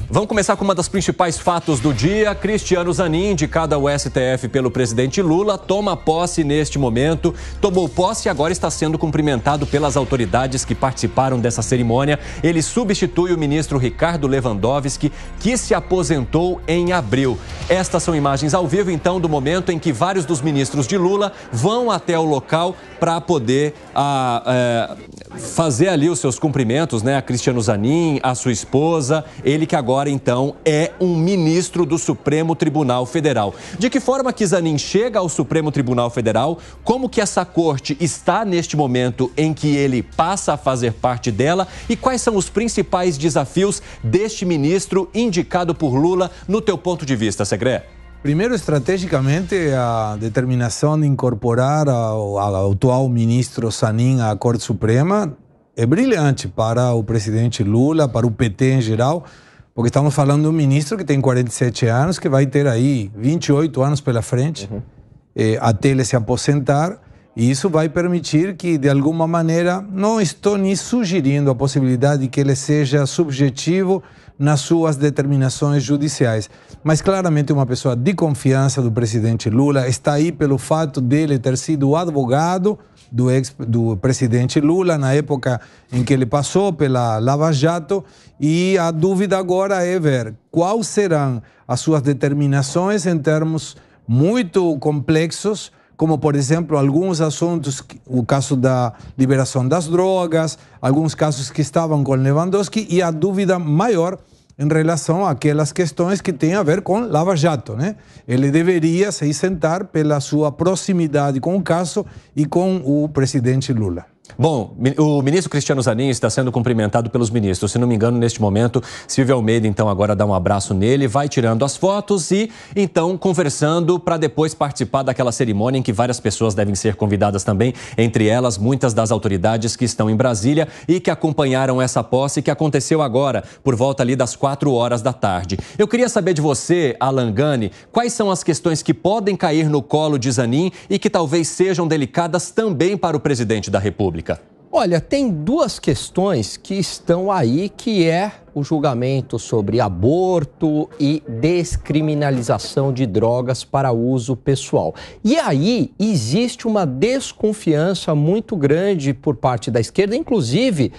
Vamos começar com uma das principais fatos do dia. Cristiano Zanin, indicado ao STF pelo presidente Lula, toma posse neste momento. Tomou posse e agora está sendo cumprimentado pelas autoridades que participaram dessa cerimônia. Ele substitui o ministro Ricardo Lewandowski, que se aposentou em abril. Estas são imagens ao vivo, então, do momento em que vários dos ministros de Lula vão até o local para poder fazer ali os seus cumprimentos, né? A Cristiano Zanin, a sua esposa, ele que agora, então, é um ministro do Supremo Tribunal Federal. De que forma que Zanin chega ao Supremo Tribunal Federal? Como que essa corte está neste momento em que ele passa a fazer parte dela? E quais são os principais desafios deste ministro indicado por Lula, no teu ponto de vista, Segré? Primeiro, estrategicamente, a determinação de incorporar o atual ministro Zanin à Corte Suprema é brilhante para o presidente Lula, para o PT em geral, porque estamos falando de um ministro que tem 47 anos, que vai ter aí 28 anos pela frente, até ele se aposentar, e isso vai permitir que, de alguma maneira, não estou nem sugerindo a possibilidade de que ele seja subjetivo nas suas determinações judiciais, mas claramente uma pessoa de confiança do presidente Lula, está aí pelo fato dele ter sido advogado do presidente Lula na época em que ele passou pela Lava Jato, e a dúvida agora é ver quais serão as suas determinações em termos muito complexos, como, por exemplo, alguns assuntos, o caso da liberação das drogas, alguns casos que estavam com Lewandowski, e a dúvida maior em relação àquelas questões que têm a ver com Lava Jato, né? Ele deveria se isentar pela sua proximidade com o caso e com o presidente Lula. Bom, o ministro Cristiano Zanin está sendo cumprimentado pelos ministros. Se não me engano, neste momento, Silvio Almeida, então, agora dá um abraço nele, vai tirando as fotos e, então, conversando para depois participar daquela cerimônia em que várias pessoas devem ser convidadas também, entre elas, muitas das autoridades que estão em Brasília e que acompanharam essa posse que aconteceu agora, por volta ali das 4 horas da tarde. Eu queria saber de você, Alan Gani, quais são as questões que podem cair no colo de Zanin e que talvez sejam delicadas também para o presidente da República? Olha, tem duas questões que estão aí, que é o julgamento sobre aborto e descriminalização de drogas para uso pessoal. E aí existe uma desconfiança muito grande por parte da esquerda, inclusive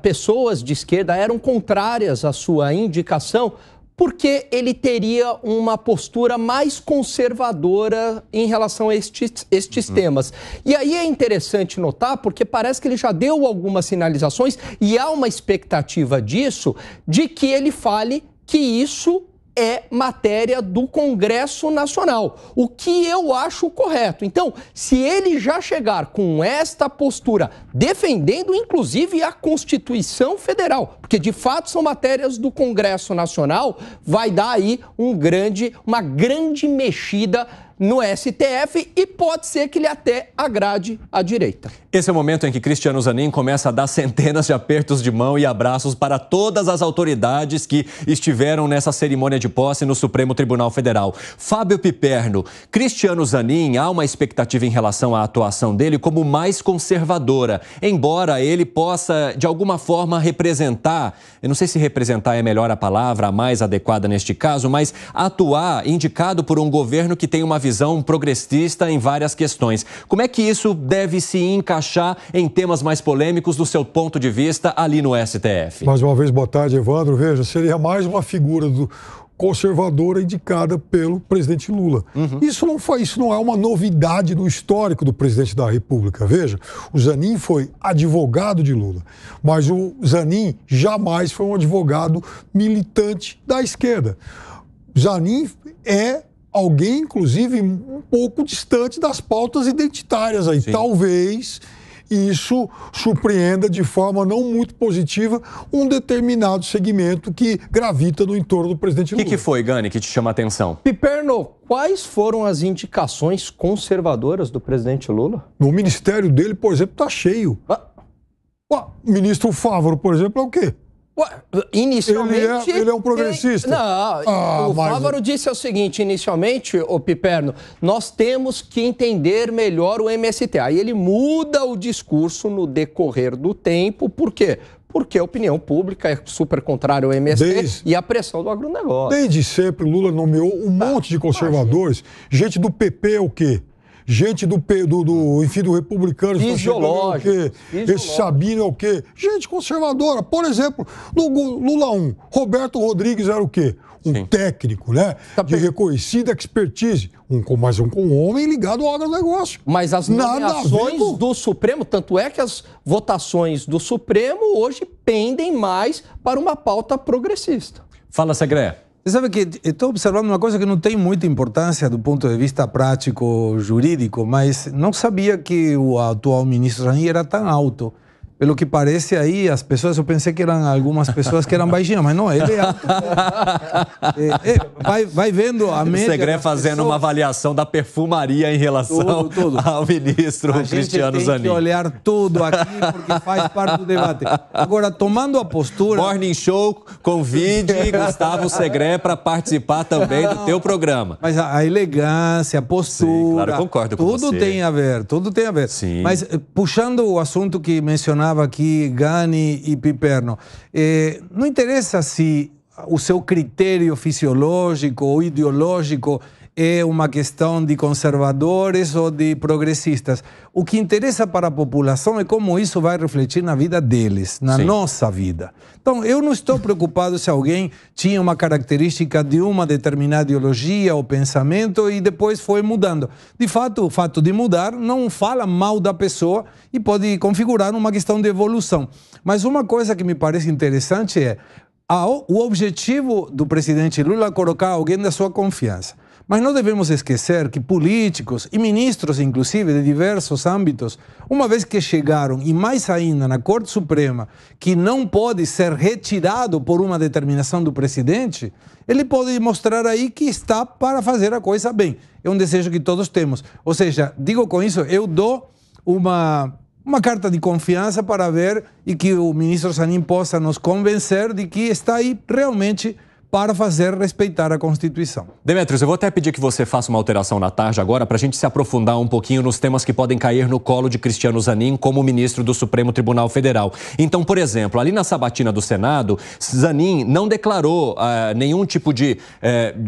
pessoas de esquerda eram contrárias à sua indicação, porque ele teria uma postura mais conservadora em relação a estes temas. E aí é interessante notar, porque parece que ele já deu algumas sinalizações e há uma expectativa disso, de que ele fale que isso é matéria do Congresso Nacional, o que eu acho correto. Então, se ele já chegar com esta postura, defendendo inclusive a Constituição Federal, porque de fato são matérias do Congresso Nacional, vai dar aí uma grande mexida no STF e pode ser que ele até agrade a direita. Esse é o momento em que Cristiano Zanin começa a dar centenas de apertos de mão e abraços para todas as autoridades que estiveram nessa cerimônia de posse no Supremo Tribunal Federal. Fábio Piperno, Cristiano Zanin, há uma expectativa em relação à atuação dele como mais conservadora, embora ele possa, de alguma forma, representar, eu não sei se representar é melhor a palavra, a mais adequada neste caso, mas atuar indicado por um governo que tem uma visão progressista em várias questões. Como é que isso deve se encaixar em temas mais polêmicos do seu ponto de vista ali no STF? Mais uma vez, boa tarde, Evandro. Veja, seria mais uma figura conservadora indicada pelo presidente Lula. Isso não é uma novidade no histórico do presidente da República. Veja, o Zanin foi advogado de Lula, mas o Zanin jamais foi um advogado militante da esquerda. Zanin é alguém, inclusive, um pouco distante das pautas identitárias aí. Sim. Talvez isso surpreenda de forma não muito positiva um determinado segmento que gravita no entorno do presidente Lula. O que foi, Gani, que te chama a atenção? Piperno, quais foram as indicações conservadoras do presidente Lula? No ministério dele, por exemplo, está cheio. O ministro Fávaro, por exemplo, é o quê? Inicialmente... Ele é um progressista? Não, o Fávaro disse o seguinte, inicialmente, o Piperno, nós temos que entender melhor o MST. Aí ele muda o discurso no decorrer do tempo, por quê? porque a opinião pública é super contrária ao MST e a pressão do agronegócio. Desde sempre, Lula nomeou um monte de conservadores. Gente do PP é o quê? Gente do republicano, fisiológico. Esse Sabino é o quê? Gente conservadora. Por exemplo, no Lula 1, Roberto Rodrigues era o quê? Um técnico, né? De reconhecida expertise. Mas um homem ligado ao agronegócio. Mas as nomeações do Supremo, tanto é que as votações do Supremo hoje pendem mais para uma pauta progressista. Fala, Segré. Você sabe que estou observando uma coisa que não tem muita importância do ponto de vista prático, jurídico, mas não sabia que o atual ministro Zanin era tão alto. Pelo que parece aí, as pessoas, eu pensei que eram algumas pessoas que eram baixinhas, mas não, ele é alto. Vai vendo a média. O Segré fazendo uma avaliação da perfumaria em relação ao ministro Cristiano Zanin. A gente tem que olhar tudo aqui, porque faz parte do debate. Agora, tomando a postura... Morning Show, convide Gustavo Segré para participar também do teu programa. Mas a elegância, a postura... Sim, claro, eu concordo com você. Tudo tem a ver, tudo tem a ver. Sim. Mas, puxando o assunto que mencionava aqui Gani e Piperno, não interessa se o seu critério fisiológico ou ideológico é uma questão de conservadores ou de progressistas. O que interessa para a população é como isso vai refletir na vida deles, na nossa vida. Então, eu não estou preocupado se alguém tinha uma característica de uma determinada ideologia ou pensamento e depois foi mudando. De fato, o fato de mudar não fala mal da pessoa e pode configurar uma questão de evolução. Mas uma coisa que me parece interessante é o objetivo do presidente Lula colocar alguém da sua confiança. Mas não devemos esquecer que políticos e ministros, inclusive, de diversos âmbitos, uma vez que chegaram, e mais ainda na Corte Suprema, que não pode ser retirado por uma determinação do presidente, ele pode mostrar aí que está para fazer a coisa bem. É um desejo que todos temos. Ou seja, digo com isso, eu dou uma carta de confiança para ver e que o ministro Zanin possa nos convencer de que está aí realmente para fazer respeitar a Constituição. Demetrios, eu vou até pedir que você faça uma alteração na tarde agora para a gente se aprofundar um pouquinho nos temas que podem cair no colo de Cristiano Zanin como ministro do Supremo Tribunal Federal. Então, por exemplo, ali na sabatina do Senado, Zanin não declarou nenhum tipo de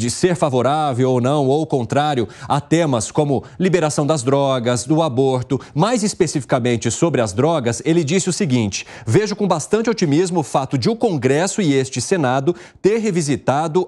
ser favorável ou não, ou contrário, a temas como liberação das drogas, do aborto. Mais especificamente sobre as drogas, ele disse o seguinte: vejo com bastante otimismo o fato de o Congresso e este Senado ter revisitado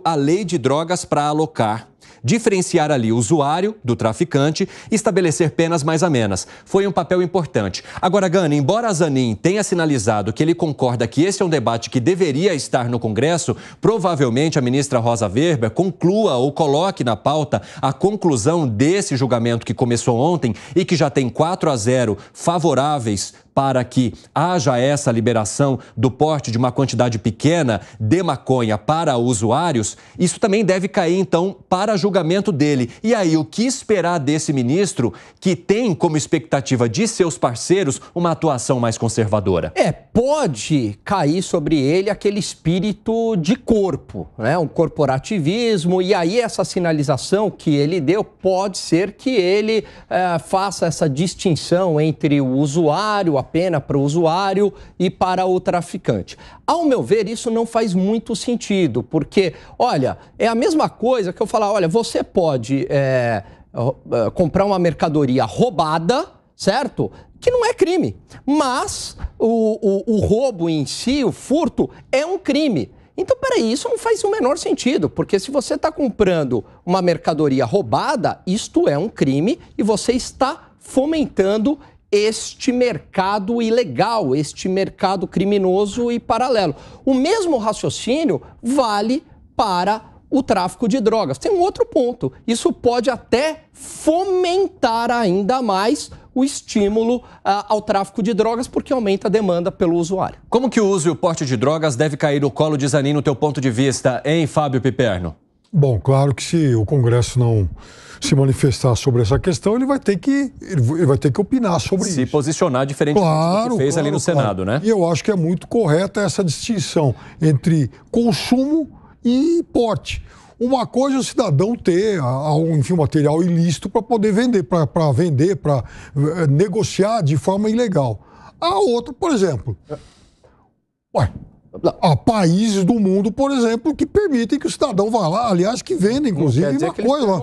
a lei de drogas para alocar, diferenciar ali o usuário do traficante e estabelecer penas mais amenas. Foi um papel importante. Agora, Gani, embora Zanin tenha sinalizado que ele concorda que esse é um debate que deveria estar no Congresso, provavelmente a ministra Rosa Weber conclua ou coloque na pauta a conclusão desse julgamento que começou ontem e que já tem 4-0 favoráveis para que haja essa liberação do porte de uma quantidade pequena de maconha para usuários. Isso também deve cair, então, para julgamento dele. E aí, o que esperar desse ministro que tem como expectativa de seus parceiros uma atuação mais conservadora? Pode cair sobre ele aquele espírito de corpo, né? Um corporativismo, e aí essa sinalização que ele deu pode ser que ele faça essa distinção entre o usuário, a pena para o usuário e para o traficante. Ao meu ver, isso não faz muito sentido, porque, olha, é a mesma coisa que eu falar, olha, você pode comprar uma mercadoria roubada, certo? Que não é crime, mas o roubo em si, o furto, é um crime. Então, peraí, isso não faz o menor sentido, porque se você está comprando uma mercadoria roubada, isto é um crime e você está fomentando este mercado ilegal, este mercado criminoso e paralelo. O mesmo raciocínio vale para o tráfico de drogas. Tem um outro ponto. Isso pode até fomentar ainda mais o estímulo ao tráfico de drogas, porque aumenta a demanda pelo usuário. Como que o uso e o porte de drogas deve cair no colo de Zanin, no teu ponto de vista, hein, Fábio Piperno? Bom, claro que se o Congresso não se manifestar sobre essa questão, ele vai ter que opinar sobre isso. Se posicionar diferente do que fez ali no Senado, né? E eu acho que é muito correta essa distinção entre consumo e porte. Uma coisa é o cidadão ter um material ilícito para poder vender, para negociar de forma ilegal. A outra, por exemplo, Ué, há países do mundo, por exemplo, que permitem que o cidadão vá lá, aliás, que vendem, inclusive, maconha lá.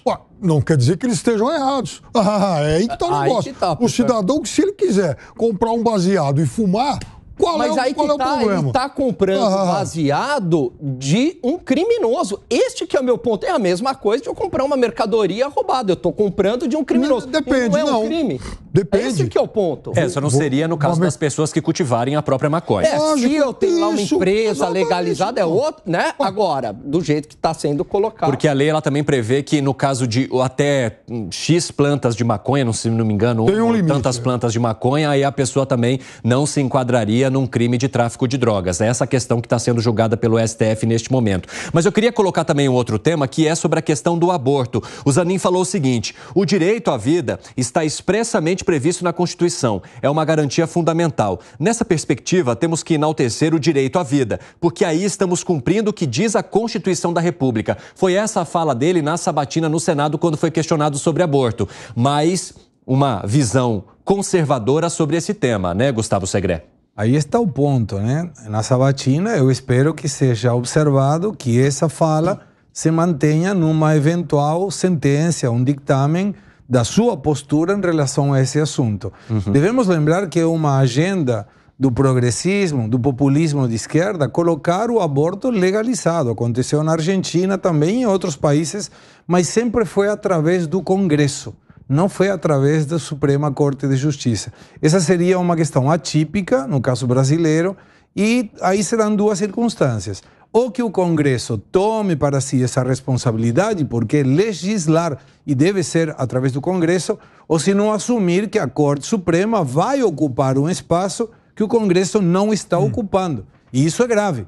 Ué, não quer dizer que eles estejam errados. É aí que está o negócio. O cidadão, que se ele quiser comprar um baseado e fumar, qual é o problema? Ele está comprando baseado de um criminoso. Este que é o meu ponto. É a mesma coisa de eu comprar uma mercadoria roubada. Eu estou comprando de um criminoso. Depende, não é um crime. Depende. Esse que é o ponto. Só não seria no caso das pessoas que cultivarem a própria maconha. Se eu tenho lá uma empresa legalizada, é outro, né? Agora, do jeito que está sendo colocado. Porque a lei, ela também prevê que no caso de até X plantas de maconha, se não me engano, tem um limite, tantas plantas de maconha, aí a pessoa também não se enquadraria num crime de tráfico de drogas. É essa questão que está sendo julgada pelo STF neste momento. Mas eu queria colocar também um outro tema, que é sobre a questão do aborto. O Zanin falou o seguinte: o direito à vida está expressamente previsto na Constituição. É uma garantia fundamental. Nessa perspectiva, temos que enaltecer o direito à vida, porque aí estamos cumprindo o que diz a Constituição da República. Foi essa a fala dele na sabatina no Senado quando foi questionado sobre aborto. Mas uma visão conservadora sobre esse tema, né, Gustavo Segré? Aí está o ponto, né? Na sabatina, eu espero que seja observado que essa fala se mantenha numa eventual sentença, um dictamen da sua postura em relação a esse assunto. Devemos lembrar que é uma agenda do progressismo, do populismo de esquerda, colocar o aborto legalizado. Aconteceu na Argentina também, em outros países, mas sempre foi através do Congresso. Não foi através da Suprema Corte de Justiça. Essa seria uma questão atípica, no caso brasileiro, e aí serão duas circunstâncias. Ou que o Congresso tome para si essa responsabilidade, porque legislar e deve ser através do Congresso, ou se não assumir que a Corte Suprema vai ocupar um espaço que o Congresso não está ocupando. E isso é grave,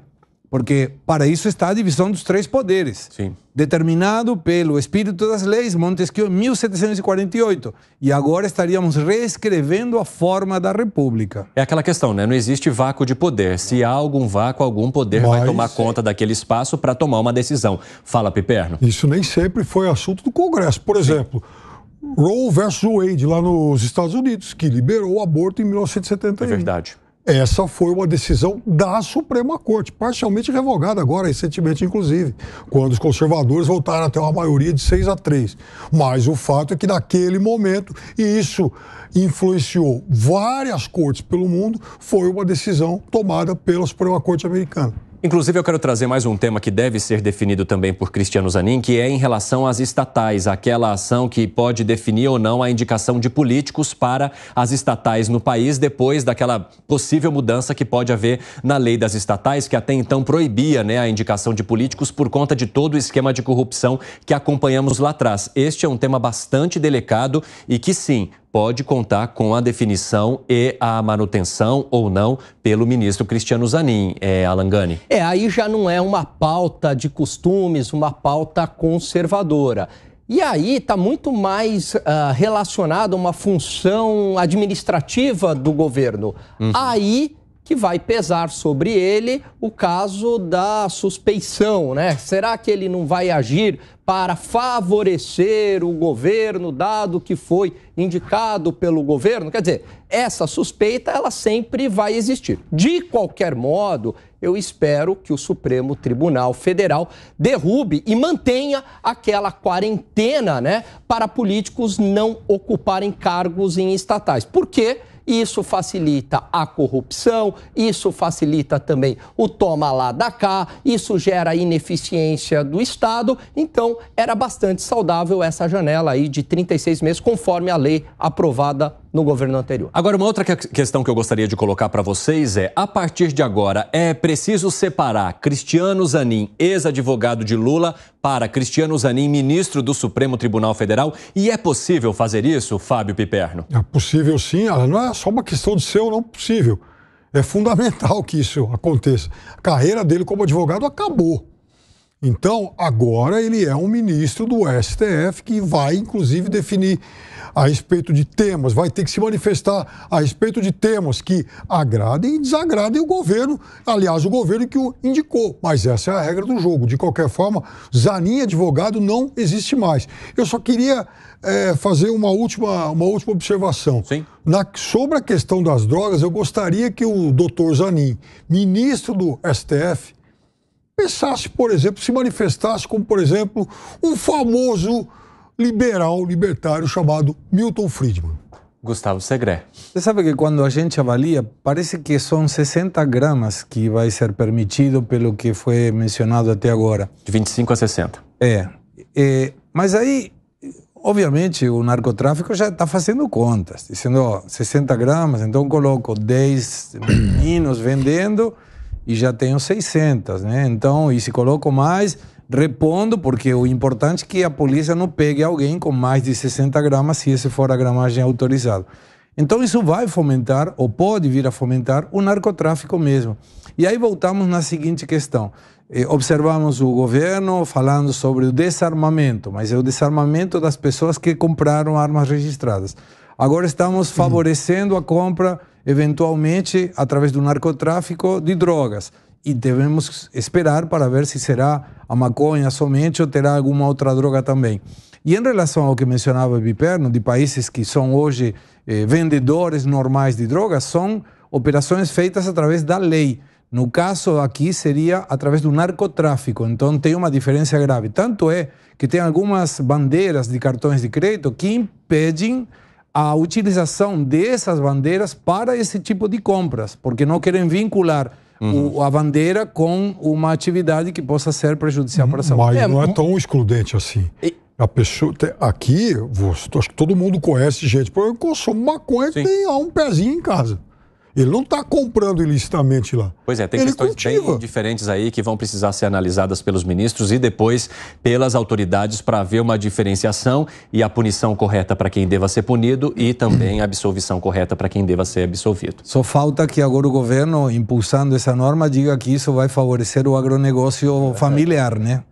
porque para isso está a divisão dos três poderes. Sim. Determinado pelo espírito das leis, Montesquieu, em 1748. E agora estaríamos reescrevendo a forma da República. É aquela questão, né? Não existe vácuo de poder. Se há algum vácuo, algum poder vai tomar conta daquele espaço para tomar uma decisão. Fala, Piperno. Isso nem sempre foi assunto do Congresso. Por exemplo, Roe versus Wade, lá nos Estados Unidos, que liberou o aborto em 1971. É verdade. Essa foi uma decisão da Suprema Corte, parcialmente revogada agora, recentemente, inclusive, quando os conservadores voltaram a ter uma maioria de 6-3. Mas o fato é que naquele momento, e isso influenciou várias cortes pelo mundo, foi uma decisão tomada pela Suprema Corte americana. Inclusive, eu quero trazer mais um tema que deve ser definido também por Cristiano Zanin, que é em relação às estatais, aquela ação que pode definir ou não a indicação de políticos para as estatais no país, depois daquela possível mudança que pode haver na lei das estatais, que até então proibia, né, a indicação de políticos por conta de todo o esquema de corrupção que acompanhamos lá atrás. Este é um tema bastante delicado e que, sim, pode contar com a definição e a manutenção ou não pelo ministro Cristiano Zanin, Alan Gani. Aí já não é uma pauta de costumes, uma pauta conservadora. E aí está muito mais relacionado a uma função administrativa do governo. Aí que vai pesar sobre ele o caso da suspeição, né? Será que ele não vai agir para favorecer o governo, dado que foi indicado pelo governo? Quer dizer, essa suspeita, ela sempre vai existir. De qualquer modo, eu espero que o Supremo Tribunal Federal derrube e mantenha aquela quarentena, né, para políticos não ocuparem cargos em estatais. Por quê? Isso facilita a corrupção, isso facilita também o toma lá da cá, isso gera ineficiência do Estado. Então, era bastante saudável essa janela aí de 36 meses, conforme a lei aprovada no governo anterior. Agora, uma outra questão que eu gostaria de colocar para vocês é, a partir de agora, é preciso separar Cristiano Zanin, ex-advogado de Lula, para Cristiano Zanin, ministro do Supremo Tribunal Federal? E é possível fazer isso, Fábio Piperno? É possível, sim. Não é só uma questão de ser ou não possível. É fundamental que isso aconteça. A carreira dele como advogado acabou. Então, agora ele é um ministro do STF que vai, inclusive, definir a respeito de temas, vai ter que se manifestar a respeito de temas que agradem e desagradem o governo, aliás, o governo que o indicou, mas essa é a regra do jogo. De qualquer forma, Zanin advogado não existe mais. Eu só queria fazer uma última observação. Sim. Sobre a questão das drogas, eu gostaria que o doutor Zanin, ministro do STF, pensasse, por exemplo, se manifestasse como, por exemplo, um famoso libertário chamado Milton Friedman. Gustavo Segré. Você sabe que quando a gente avalia, parece que são 60 gramas que vai ser permitido pelo que foi mencionado até agora. De 25 a 60. Mas aí, obviamente, o narcotráfico já está fazendo contas, dizendo, ó, 60 gramas, então coloco 10 meninos vendendo e já tenho 600, né? Então, e se coloco mais, repondo, porque o importante é que a polícia não pegue alguém com mais de 60 gramas, se esse for a gramagem autorizada. Então, isso vai fomentar, ou pode vir a fomentar, o narcotráfico mesmo. E aí voltamos na seguinte questão. Observamos o governo falando sobre o desarmamento, mas é o desarmamento das pessoas que compraram armas registradas. Agora estamos favorecendo a compra, eventualmente, através do narcotráfico de drogas. E devemos esperar para ver se será a maconha somente ou terá alguma outra droga também. E em relação ao que mencionava o Piperno, de países que são hoje vendedores normais de drogas, são operações feitas através da lei. No caso aqui seria através do narcotráfico, então tem uma diferença grave. Tanto é que tem algumas bandeiras de cartões de crédito que impedem a utilização dessas bandeiras para esse tipo de compras, porque não querem vincular a bandeira com uma atividade que possa ser prejudicial para a saúde. Mas não é tão excludente assim. A pessoa, aqui, acho que todo mundo conhece gente, por exemplo, consome maconha que tem um pezinho em casa. Ele não está comprando ilicitamente lá. Pois é, tem questões bem diferentes aí que vão precisar ser analisadas pelos ministros e depois pelas autoridades para haver uma diferenciação e a punição correta para quem deva ser punido e também a absolvição correta para quem deva ser absolvido. Só falta que agora o governo, impulsando essa norma, diga que isso vai favorecer o agronegócio familiar, né?